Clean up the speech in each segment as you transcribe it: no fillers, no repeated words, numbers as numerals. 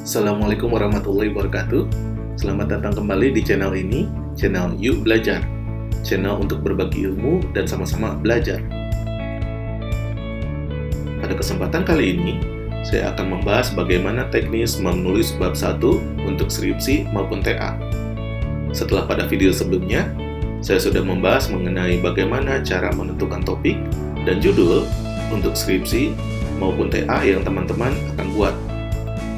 Assalamualaikum warahmatullahi wabarakatuh. Selamat datang kembali di channel ini, channel Yuk Belajar. Channel untuk berbagi ilmu dan sama-sama belajar. Pada kesempatan kali ini, saya akan membahas bagaimana teknis menulis bab 1 untuk skripsi maupun TA. Setelah pada video sebelumnya, saya sudah membahas mengenai bagaimana cara menentukan topik dan judul untuk skripsi maupun TA yang teman-teman akan buat.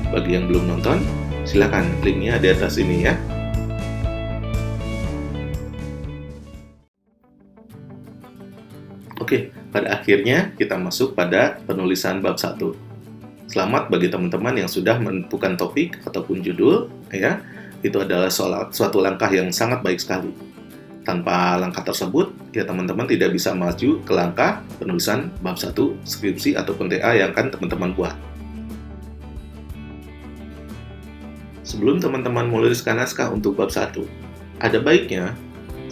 Bagi yang belum nonton, silakan linknya di atas ini ya. Oke, pada akhirnya kita masuk pada penulisan bab 1. Selamat bagi teman-teman yang sudah menentukan topik ataupun judul, ya. Itu adalah suatu langkah yang sangat baik sekali. Tanpa langkah tersebut, ya teman-teman tidak bisa maju ke langkah penulisan bab 1, skripsi ataupun TA yang akan teman-teman buat. Sebelum teman-teman menuliskan naskah untuk bab 1, ada baiknya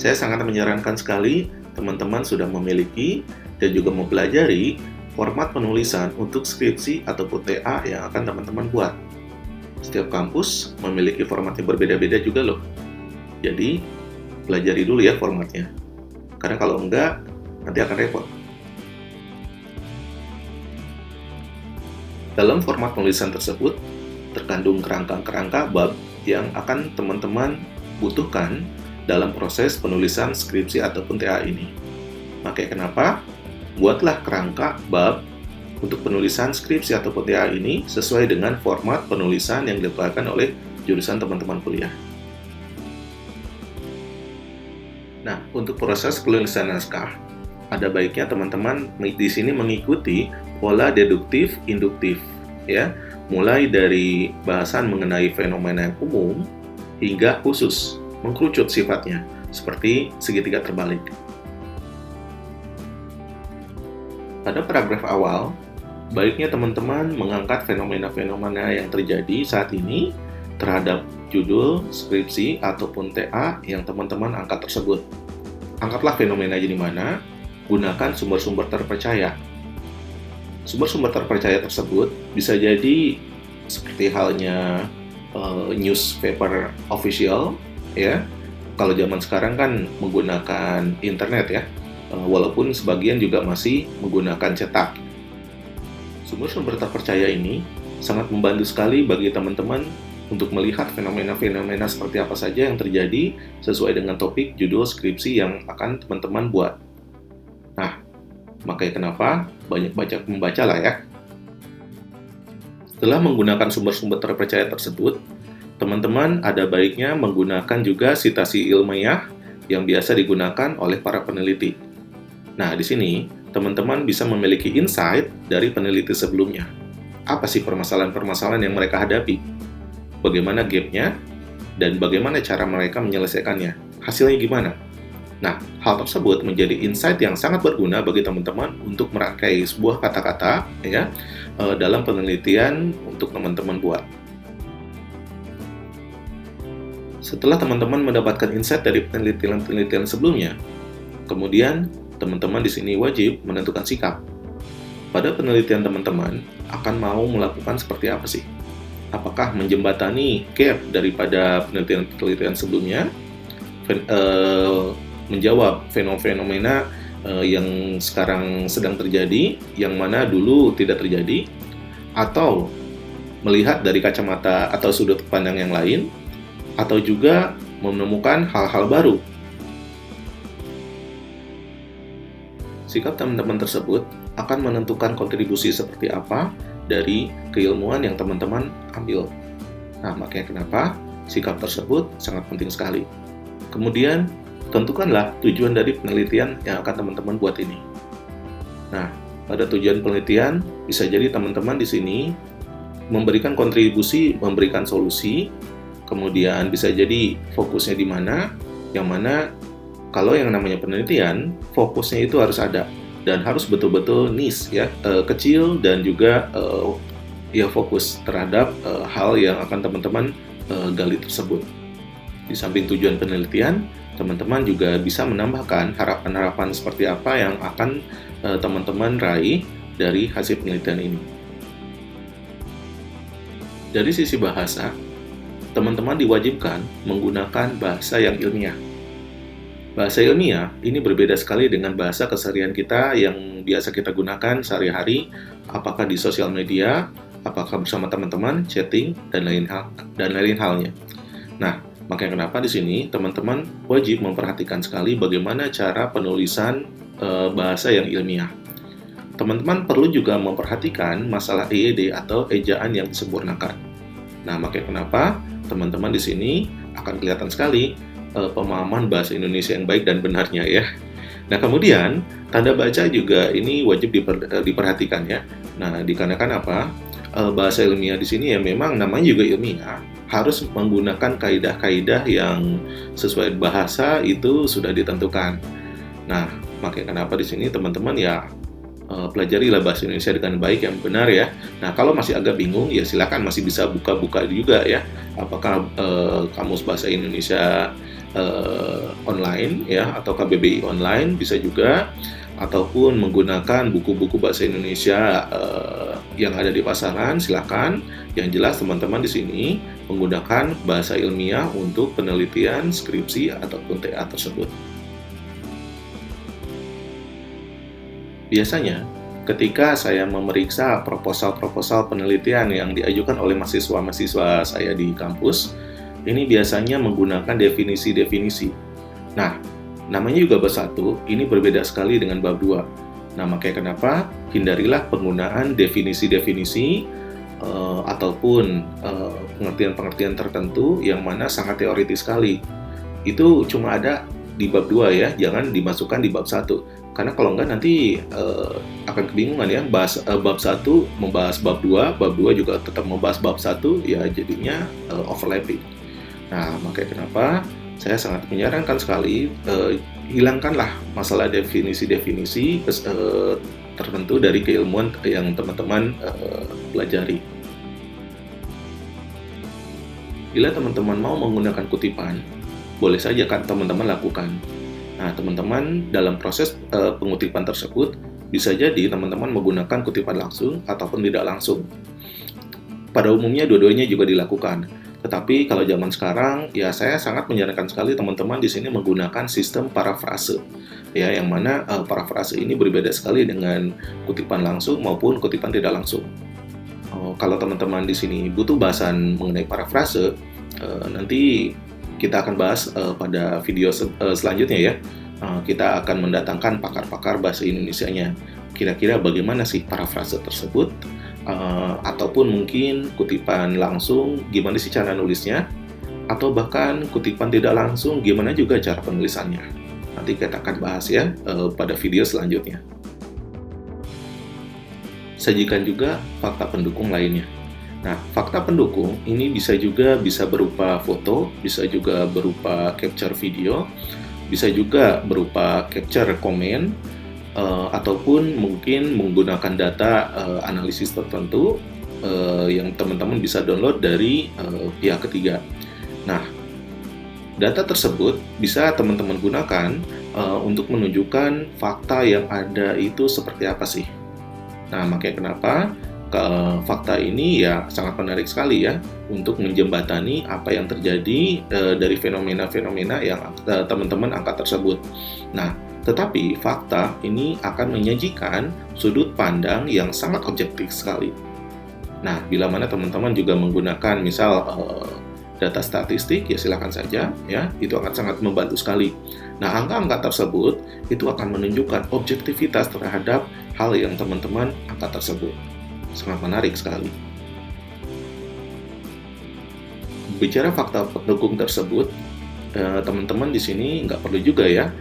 saya sangat menyarankan sekali teman-teman sudah memiliki dan juga mempelajari format penulisan untuk skripsi ataupun TA yang akan teman-teman buat. Setiap kampus memiliki format yang berbeda-beda juga loh. Jadi, pelajari dulu ya formatnya. Karena kalau enggak, nanti akan repot. Dalam format penulisan tersebut, terkandung kerangka-kerangka bab yang akan teman-teman butuhkan dalam proses penulisan skripsi ataupun TA ini. Makanya kenapa? Buatlah kerangka bab untuk penulisan skripsi ataupun TA ini sesuai dengan format penulisan yang dilakukan oleh jurusan teman-teman kuliah. Nah, untuk proses penulisan naskah, ada baiknya teman-teman di sini mengikuti pola deduktif-induktif, ya. Mulai dari bahasan mengenai fenomena yang umum hingga khusus, mengkerucut sifatnya, seperti segitiga terbalik. Pada paragraf awal, baiknya teman-teman mengangkat fenomena-fenomena yang terjadi saat ini terhadap judul, skripsi, ataupun TA yang teman-teman angkat tersebut. Angkatlah fenomena di mana, gunakan sumber-sumber terpercaya. Sumber-sumber terpercaya tersebut bisa jadi seperti halnya newspaper official, ya. Kalau zaman sekarang kan menggunakan internet ya, walaupun sebagian juga masih menggunakan cetak. Sumber-sumber terpercaya ini sangat membantu sekali bagi teman-teman untuk melihat fenomena-fenomena seperti apa saja yang terjadi sesuai dengan topik judul skripsi yang akan teman-teman buat. Nah, makanya kenapa banyak membaca lah ya. Setelah menggunakan sumber-sumber terpercaya tersebut, teman-teman ada baiknya menggunakan juga sitasi ilmiah yang biasa digunakan oleh para peneliti. Nah, di sini teman-teman bisa memiliki insight dari peneliti sebelumnya. Apa sih permasalahan-permasalahan yang mereka hadapi? Bagaimana gap-nya? Dan bagaimana cara mereka menyelesaikannya? Hasilnya gimana? Nah, hal tersebut menjadi insight yang sangat berguna bagi teman-teman untuk merangkai sebuah kata-kata ya dalam penelitian untuk teman-teman buat. Setelah teman-teman mendapatkan insight dari penelitian sebelumnya, kemudian teman-teman di sini wajib menentukan sikap. Pada penelitian teman-teman akan mau melakukan seperti apa sih? Apakah menjembatani gap daripada penelitian sebelumnya? Menjawab fenomena yang sekarang sedang terjadi, yang mana dulu tidak terjadi, atau melihat dari kacamata atau sudut pandang yang lain, atau juga menemukan hal-hal baru. Sikap teman-teman tersebut akan menentukan kontribusi seperti apa dari keilmuan yang teman-teman ambil. Nah, makanya kenapa sikap tersebut sangat penting sekali. Kemudian, tentukanlah tujuan dari penelitian yang akan teman-teman buat ini. Nah, pada tujuan penelitian bisa jadi teman-teman di sini memberikan kontribusi, memberikan solusi, kemudian bisa jadi fokusnya di mana, yang mana kalau yang namanya penelitian, fokusnya itu harus ada dan harus betul-betul niche ya, kecil dan juga ya fokus terhadap hal yang akan teman-teman gali tersebut. Di samping tujuan penelitian, teman-teman juga bisa menambahkan harapan-harapan seperti apa yang akan teman-teman raih dari hasil penelitian ini. Dari sisi bahasa, teman-teman diwajibkan menggunakan bahasa yang ilmiah. Bahasa ilmiah ini berbeda sekali dengan bahasa keseharian kita yang biasa kita gunakan sehari-hari, apakah di sosial media, apakah bersama teman-teman, chatting, dan lain halnya. Nah, makanya kenapa di sini teman-teman wajib memperhatikan sekali bagaimana cara penulisan bahasa yang ilmiah. Teman-teman perlu juga memperhatikan masalah EYD atau ejaan yang disempurnakan. Nah, makanya kenapa teman-teman di sini akan kelihatan sekali pemahaman bahasa Indonesia yang baik dan benarnya ya. Nah, kemudian tanda baca juga ini wajib diperhatikan ya. Nah, dikarenakan apa? Bahasa ilmiah di sini ya memang namanya juga ilmiah, harus menggunakan kaidah-kaidah yang sesuai bahasa itu sudah ditentukan. Nah, makanya kenapa di sini teman-teman ya pelajarilah bahasa Indonesia dengan baik yang benar ya. Nah, kalau masih agak bingung ya silakan masih bisa buka-buka juga ya. Apakah kamus bahasa Indonesia online ya atau KBBI online bisa juga, ataupun menggunakan buku-buku bahasa Indonesia yang ada di pasaran silakan. Yang jelas teman-teman di sini menggunakan bahasa ilmiah untuk penelitian, skripsi ataupun TA tersebut. Biasanya, ketika saya memeriksa proposal-proposal penelitian yang diajukan oleh mahasiswa-mahasiswa saya di kampus, ini biasanya menggunakan definisi-definisi. Nah, namanya juga bab 1, ini berbeda sekali dengan bab 2. Nah, makanya kenapa hindarilah penggunaan definisi-definisi ataupun pengertian-pengertian tertentu yang mana sangat teoritis sekali. Itu cuma ada di bab 2 ya, jangan dimasukkan di bab 1. Karena kalau enggak nanti akan kebingungan ya, bab 1 membahas bab 2, bab 2 juga tetap membahas bab 1, ya jadinya overlapping. Nah, makanya kenapa saya sangat menyarankan sekali, hilangkanlah masalah definisi-definisi tertentu dari keilmuan yang teman-teman pelajari. Bila teman-teman mau menggunakan kutipan, boleh saja kan teman-teman lakukan. Nah, teman-teman dalam proses pengutipan tersebut bisa jadi teman-teman menggunakan kutipan langsung ataupun tidak langsung. Pada umumnya dua-duanya juga dilakukan. Tetapi kalau zaman sekarang ya saya sangat menyarankan sekali teman-teman di sini menggunakan sistem parafrase. Ya, yang mana parafrase ini berbeda sekali dengan kutipan langsung maupun kutipan tidak langsung. Kalau teman-teman di sini butuh bahasan mengenai parafrase, nanti kita akan bahas pada video selanjutnya ya. Kita akan mendatangkan pakar-pakar bahasa Indonesianya. Kira-kira bagaimana sih parafrase tersebut? Ataupun mungkin kutipan langsung, gimana sih cara nulisnya? Atau bahkan kutipan tidak langsung, gimana juga cara penulisannya? Nanti kita akan bahas ya pada video selanjutnya. Sajikan juga fakta pendukung lainnya. Nah, fakta pendukung ini bisa berupa foto, bisa juga berupa capture video, bisa juga berupa capture komen, ataupun mungkin menggunakan data analisis tertentu yang teman-teman bisa download dari pihak ketiga. Nah, data tersebut bisa teman-teman gunakan untuk menunjukkan fakta yang ada itu seperti apa sih. Nah, makanya kenapa fakta ini ya sangat menarik sekali ya untuk menjembatani apa yang terjadi dari fenomena-fenomena yang teman-teman angkat tersebut. Nah, tetapi fakta ini akan menyajikan sudut pandang yang sangat objektif sekali. Nah, bila mana teman-teman juga menggunakan misal data statistik ya silakan saja ya, itu akan sangat membantu sekali. Nah, angka-angka tersebut itu akan menunjukkan objektivitas terhadap hal yang teman-teman angkat tersebut. Sangat menarik sekali. Bicara fakta pendukung tersebut, teman-teman di sini nggak perlu juga ya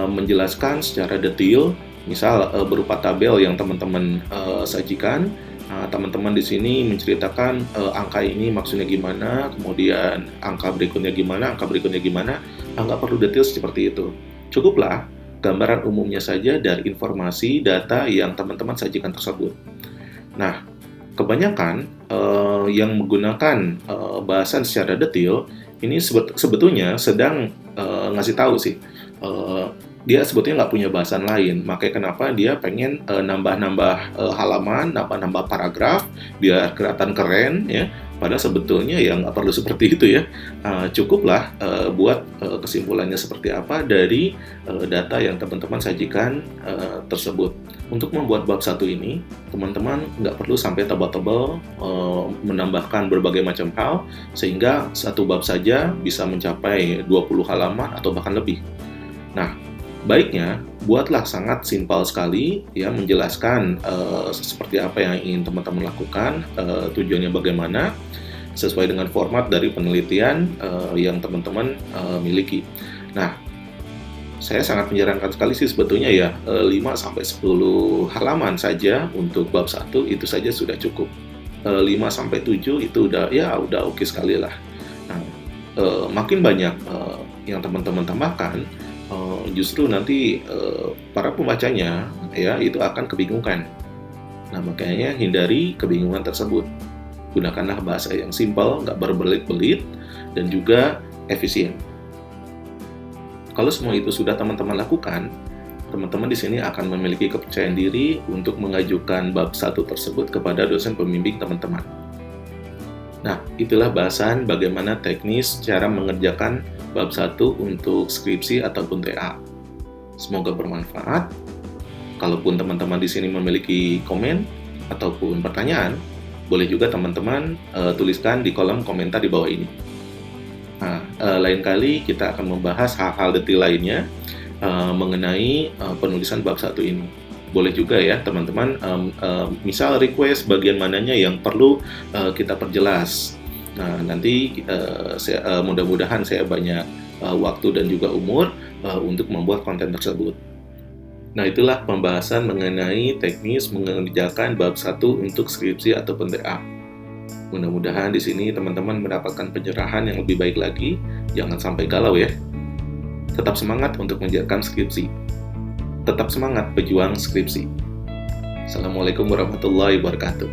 menjelaskan secara detail, misal berupa tabel yang teman-teman sajikan. Teman-teman di sini menceritakan angka ini maksudnya gimana, kemudian angka berikutnya gimana, nggak perlu detail seperti itu. Cukuplah gambaran umumnya saja dari informasi data yang teman-teman sajikan tersebut. Nah, kebanyakan yang menggunakan bahasan secara detail ini sebetulnya sedang ngasih tahu sih dia sebetulnya nggak punya bahasan lain, makanya kenapa dia pengen nambah-nambah halaman, nambah-nambah paragraf biar kelihatan keren ya, Padahal sebetulnya ya nggak perlu seperti itu ya. Cukuplah buat kesimpulannya seperti apa dari data yang teman-teman sajikan tersebut. Untuk membuat bab 1 ini, teman-teman nggak perlu sampai tebal-tebal menambahkan berbagai macam hal, sehingga satu bab saja bisa mencapai 20 halaman atau bahkan lebih. Nah, baiknya buatlah sangat simpel sekali ya, menjelaskan seperti apa yang ingin teman-teman lakukan, tujuannya bagaimana, sesuai dengan format dari penelitian yang teman-teman miliki. Nah, saya sangat menyarankan sekali sih sebetulnya ya, 5-10 halaman saja untuk bab 1 itu saja sudah cukup. 5-7 itu udah oke sekali lah. Nah, makin banyak yang teman-teman tambahkan, justru nanti para pembacanya ya itu akan kebingungan. Nah, makanya hindari kebingungan tersebut. Gunakanlah bahasa yang simpel, nggak berbelit-belit, dan juga efisien. Kalau semua itu sudah teman-teman lakukan, teman-teman di sini akan memiliki kepercayaan diri untuk mengajukan bab 1 tersebut kepada dosen pembimbing teman-teman. Nah, itulah bahasan bagaimana teknis cara mengerjakan bab 1 untuk skripsi ataupun TA. Semoga bermanfaat. Kalaupun teman-teman di sini memiliki komen ataupun pertanyaan, boleh juga teman-teman tuliskan di kolom komentar di bawah ini. Nah, lain kali kita akan membahas hal-hal detail lainnya mengenai penulisan bab 1 ini. Boleh juga ya teman-teman, misal request bagian mananya yang perlu kita perjelas. Nah, nanti mudah-mudahan saya banyak waktu dan juga umur untuk membuat konten tersebut. Nah, itulah pembahasan mengenai teknis mengerjakan bab 1 untuk skripsi ataupun TA. Mudah-mudahan di sini teman-teman mendapatkan pencerahan yang lebih baik lagi. Jangan sampai galau ya. Tetap semangat untuk mengerjakan skripsi. Tetap semangat pejuang skripsi. Assalamualaikum warahmatullahi wabarakatuh.